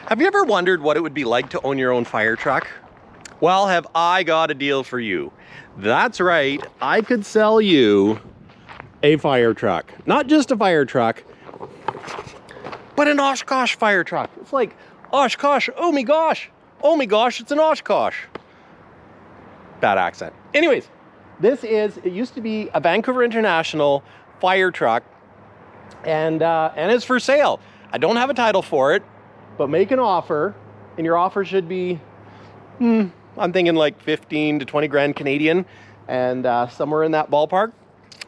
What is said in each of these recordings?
Have you ever wondered what it would be like to own your own fire truck? Well, have I got a deal for you. That's right, I could sell you a fire truck. Not just a fire truck, but an Oshkosh fire truck. It's like, Oshkosh, oh my gosh, it's an Oshkosh. Bad accent. Anyways, it used to be a Vancouver International fire truck, and it's for sale. I don't have a title for it, but make an offer, and your offer should be, I'm thinking like 15 to 20 grand Canadian, and somewhere in that ballpark.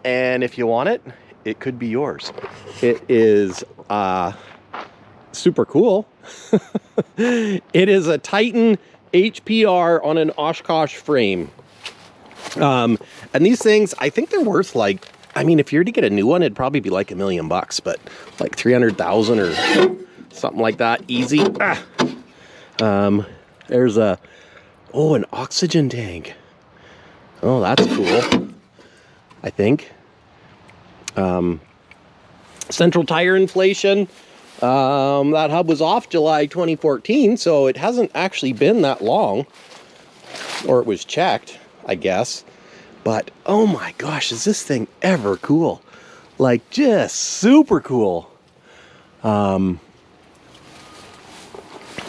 And if you want it, it could be yours. It is super cool. It is a Titan HPR on an Oshkosh frame. And these things, I think they're worth like, I mean, if you were to get a new one, it'd probably be like $1 million, but like 300,000 or something like that, easy. There's an oxygen tank. Oh, that's cool, I think. Central tire inflation. That hub was off July 2014, so it hasn't actually been that long, or it was checked, I guess. But oh my gosh, is this thing ever cool? Like, just super cool.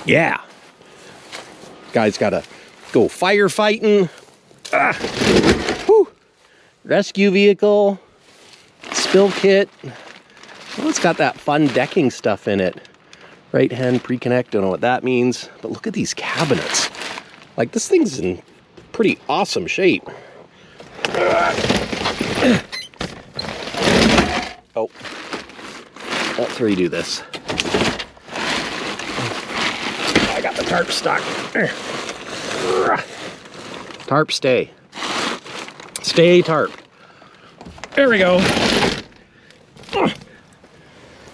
Yeah, guys gotta go firefighting. Rescue vehicle, spill kit. Oh, it's got that fun decking stuff in it. Right hand pre-connect, don't know what that means, but look at these cabinets. Like, this thing's in pretty awesome shape. Oh, that's where you do this. I got the tarp stuck. Tarp stay. Stay tarp. There we go.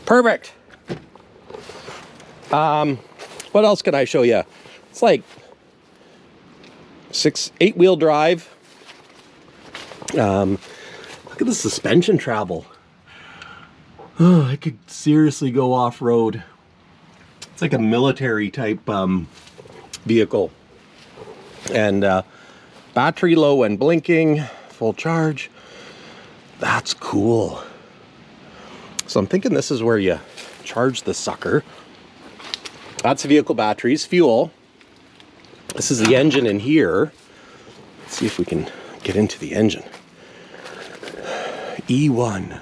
Perfect. What else can I show you? It's like 8-wheel drive. Look at the suspension travel. Oh, I could seriously go off-road. It's like a military type vehicle. And battery low and blinking, full charge. That's cool. So I'm thinking this is where you charge the sucker. That's vehicle batteries, fuel. This is the engine in here. Let's see if we can get into the engine. E1.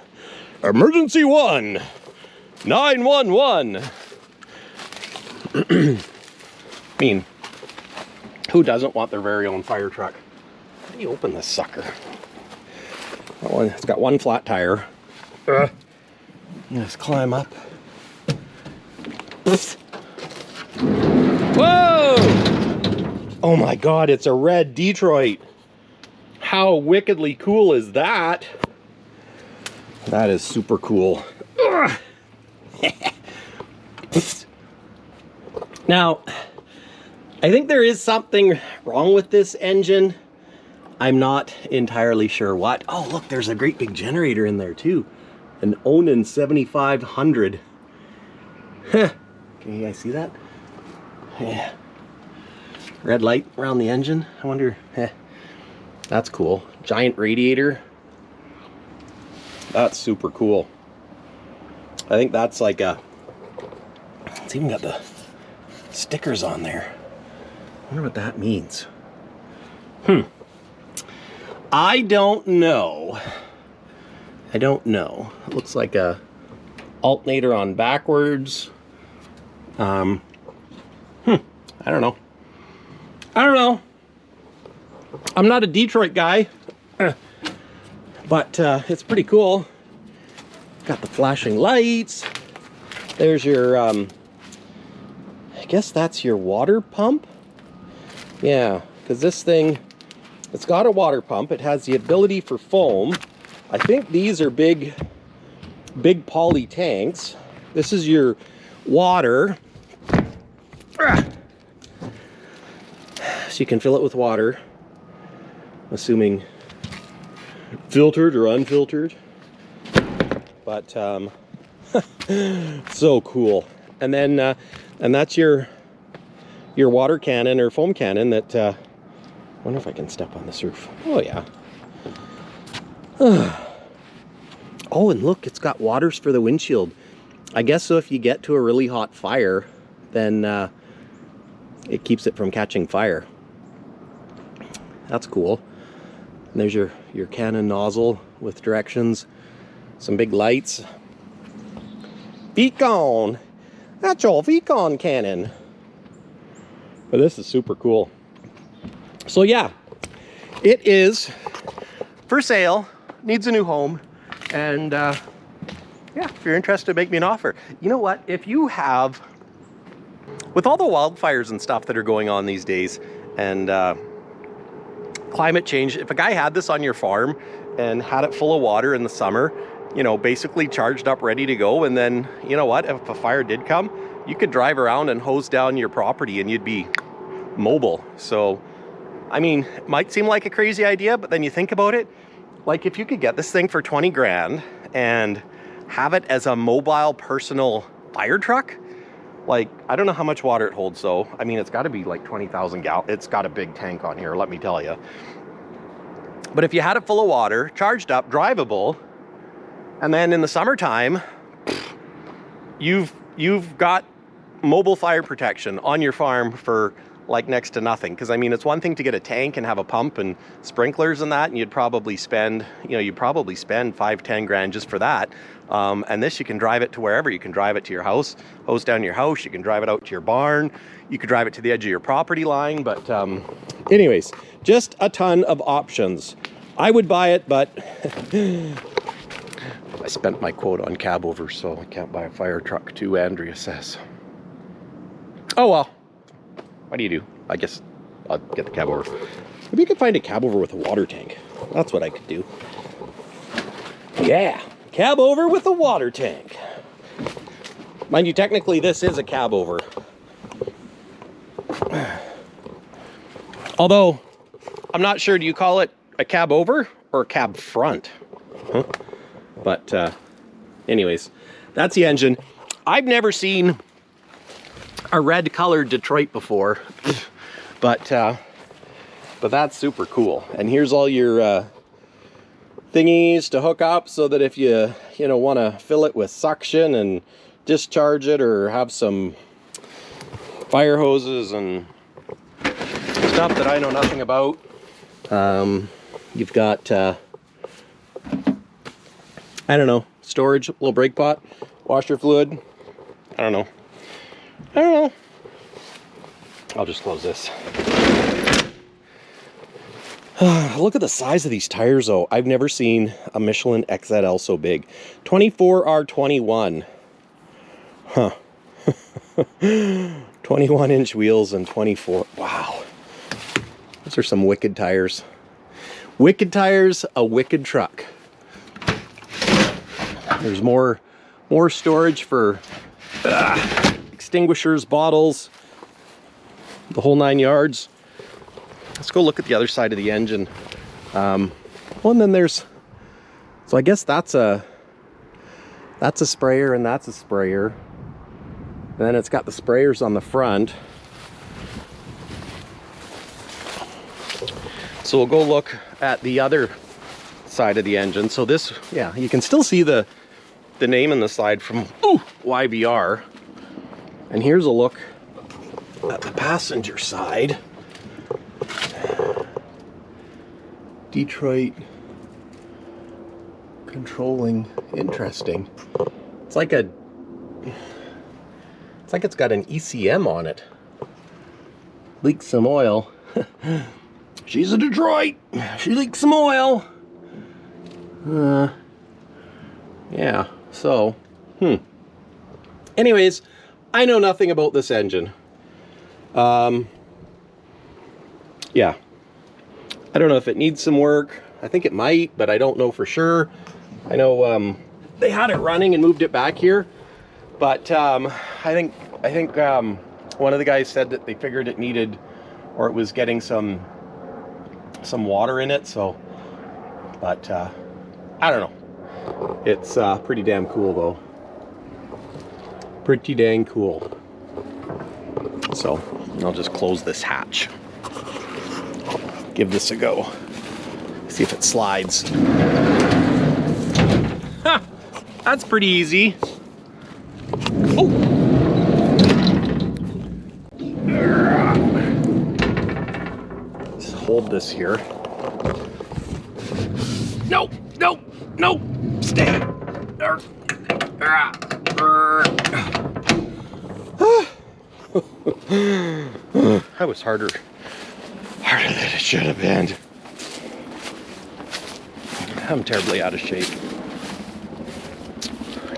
Emergency 1. 911. I mean, who doesn't want their very own fire truck? How do you open this sucker? Oh, it's got one flat tire. Just climb up. Whoa! Oh my God, it's a red Detroit. How wickedly cool is that? That is super cool. Now, I think there is something wrong with this engine. I'm not entirely sure what. Oh, look, there's a great big generator in there too. An Onan 7500. Can you guys see that? Yeah. Red light around the engine. I wonder, that's cool. Giant radiator. That's super cool. I think that's like a, it's even got the stickers on there. I wonder what that means. I don't know. I don't know. It looks like a alternator on backwards. I don't know. I don't know. I'm not a Detroit guy, but it's pretty cool. Got the flashing lights. There's your, I guess that's your water pump. Yeah, because this thing, it's got a water pump. It has the ability for foam. I think these are big poly tanks. This is your water. So you can fill it with water, assuming filtered or unfiltered. But so cool. And then And that's your water cannon or foam cannon that, I wonder if I can step on this roof. Oh yeah. Oh, and look, it's got waters for the windshield. I guess so if you get to a really hot fire, then it keeps it from catching fire. That's cool. And there's your cannon nozzle with directions. Some big lights. Beacon! That's your Beacon cannon. But this is super cool. So yeah, it is for sale. Needs a new home. And yeah, if you're interested, make me an offer. You know what? If you have, with all the wildfires and stuff that are going on these days, and climate change, if a guy had this on your farm and had it full of water in the summer, you know, basically charged up, ready to go, and then, you know what, if a fire did come, you could drive around and hose down your property and you'd be mobile. So, I mean, it might seem like a crazy idea, but then you think about it, like if you could get this thing for 20 grand and have it as a mobile personal fire truck, like, I don't know how much water it holds though. I mean, it's got to be like 20,000 gallons. It's got a big tank on here, let me tell you. But if you had it full of water, charged up, drivable, and then in the summertime, you've got mobile fire protection on your farm for like next to nothing. Because I mean, it's one thing to get a tank and have a pump and sprinklers and that, and you'd probably spend, you know, you'd probably spend 5-10 grand just for that. And this, you can drive it to wherever. You can drive it to your house, hose down your house. You can drive it out to your barn. You could drive it to the edge of your property line. But anyways, just a ton of options. I would buy it, but I spent my quote on cab over, so I can't buy a fire truck too, Andrea says. Oh well, what do you do? I guess I'll get the cab over. Maybe you could find a cab over with a water tank. That's what I could do. Yeah, cab over with a water tank. Mind you, technically this is a cab over. Although, I'm not sure, do you call it a cab over or a cab front? Huh? But anyways, that's the engine. I've never seen a red colored Detroit before, but that's super cool. And here's all your thingies to hook up so that if you want to fill it with suction and discharge it, or have some fire hoses and stuff that I know nothing about. You've got I don't know, storage, little brake pot, washer fluid. I don't know. I'll just close this. Look at the size of these tires though. I've never seen a Michelin XZL so big. 24R21. Huh. 21-inch wheels and 24. Wow. Those are some wicked tires. Wicked tires, a wicked truck. There's more storage for extinguishers, bottles, the whole 9 yards. Let's go look at the other side of the engine. Well, and then there's, so I guess that's a sprayer and that's a sprayer. And then it's got the sprayers on the front. So we'll go look at the other side of the engine. So this, yeah, you can still see the name in the side from YVR. And here's a look at the passenger side. Detroit controlling, interesting. It's like it's got an ECM on it. Leaks some oil. She's a Detroit. She leaks some oil. Yeah, so, anyways, I know nothing about this engine. Yeah. I don't know if it needs some work. I think it might, but I don't know for sure. I know they had it running and moved it back here, but I think one of the guys said that they figured it needed, or it was getting some water in it. So, but I don't know. It's pretty damn cool though. Pretty dang cool. So I'll just close this hatch. Give this a go. See if it slides. Ha! That's pretty easy. Oh! Just hold this here. No, no, no, stay. That was harder than it should have been. I'm terribly out of shape.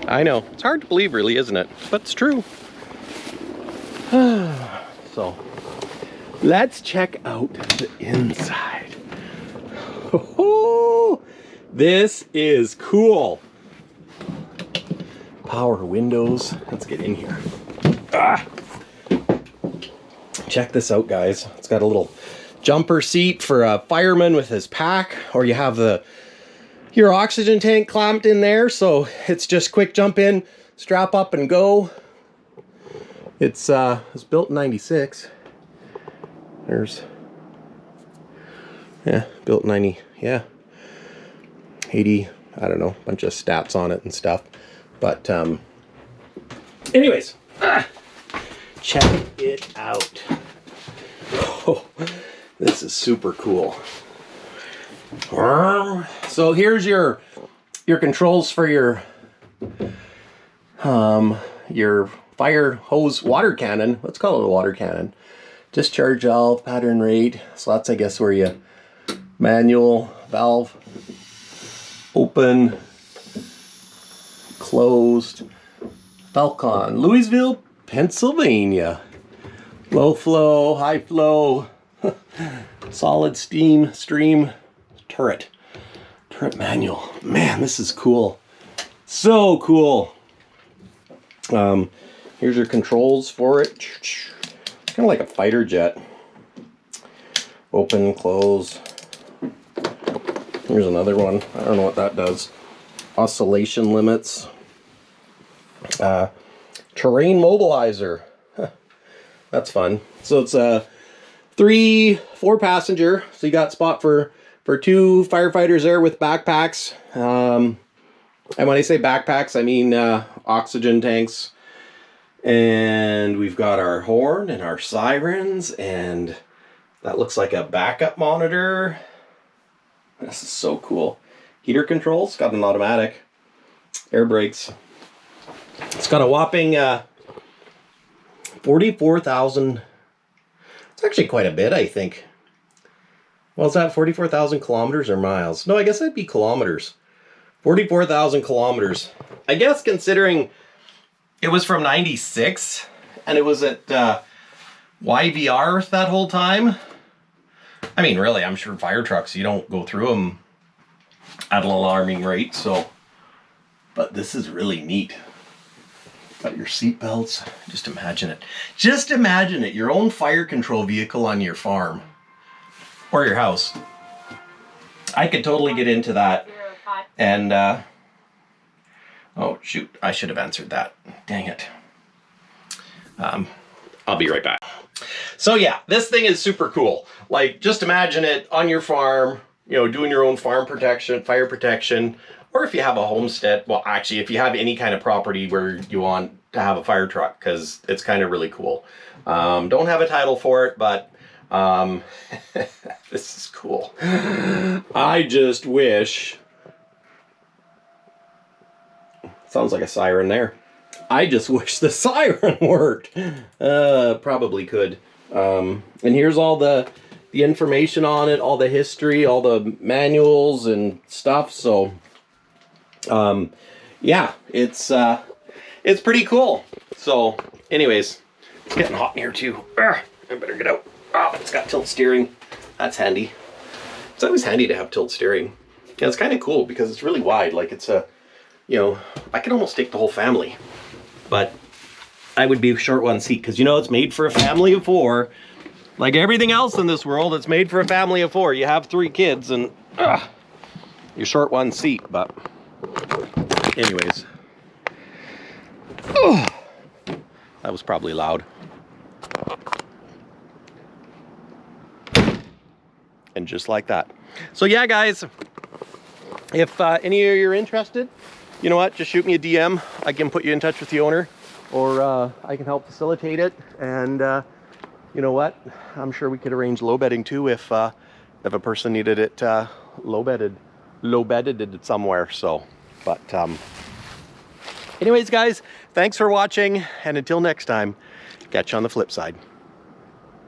I know, it's hard to believe really, isn't it? But it's true. So, let's check out the inside. Oh, this is cool. Power windows. Let's get in here. Check this out, guys. It's got a little jumper seat for a fireman with his pack, or you have your oxygen tank clamped in there, so it's just quick jump in, strap up and go. It's built in 96. There's, yeah, built 90, yeah, 80, I don't know, bunch of stats on it and stuff. But anyways, check it out. Oh, this is super cool. So here's your controls for your fire hose water cannon. Let's call it a water cannon. Discharge valve, pattern rate. So that's, I guess, where you manual valve, open, closed. Falcon, Louisville, Pennsylvania. Low flow, high flow, solid steam stream turret manual. Man, this is cool. So cool. Here's your controls for it. Kind of like a fighter jet. Open, close. Here's another one. I don't know what that does. Oscillation limits. Terrain mobilizer. Huh. That's fun. So it's a 4 passenger. So you got spot for 2 firefighters there with backpacks. And when I say backpacks, I mean oxygen tanks. And we've got our horn and our sirens, and that looks like a backup monitor. This is so cool. Heater controls, got an automatic. Air brakes. It's got a whopping 44,000. It's actually quite a bit, I think. Well, is that 44,000 kilometers or miles? No, I guess that'd be kilometers. 44,000 kilometers. I guess considering it was from 96 and it was at YVR that whole time. I mean, really, I'm sure fire trucks, you don't go through them at an alarming rate, so. But this is really neat. Got your seat belts. Just imagine it. Just imagine it. Your own fire control vehicle on your farm. Or your house. I could totally get into that. And, oh, shoot. I should have answered that. Dang it. I'll be right back. So, yeah, this thing is super cool. Like, just imagine it on your farm, you know, doing your own farm protection, fire protection. Or if you have a homestead, well, actually, if you have any kind of property where you want to have a fire truck, because it's kind of really cool. Don't have a title for it, but this is cool. I just wish... Sounds like a siren there. I just wish the siren worked. Probably could. And here's all the information on it, all the history, all the manuals and stuff, so... yeah, it's pretty cool. So anyways, it's getting hot in here too. I better get out. Oh, it's got tilt steering. That's handy. It's always handy to have tilt steering. Yeah, it's kind of cool because it's really wide. Like it's a, you know, I can almost take the whole family, but I would be short one seat because, you know, it's made for a family of 4. Like everything else in this world, it's made for a family of 4. You have 3 kids and you're short one seat, but anyways. That was probably loud. And just like that. So yeah, guys, if any of you are interested, you know what, just shoot me a DM. I can put you in touch with the owner, or I can help facilitate it. And you know what, I'm sure we could arrange low bedding too if a person needed it low bedded it somewhere. So, but anyways, guys, thanks for watching, and until next time, catch you on the flip side.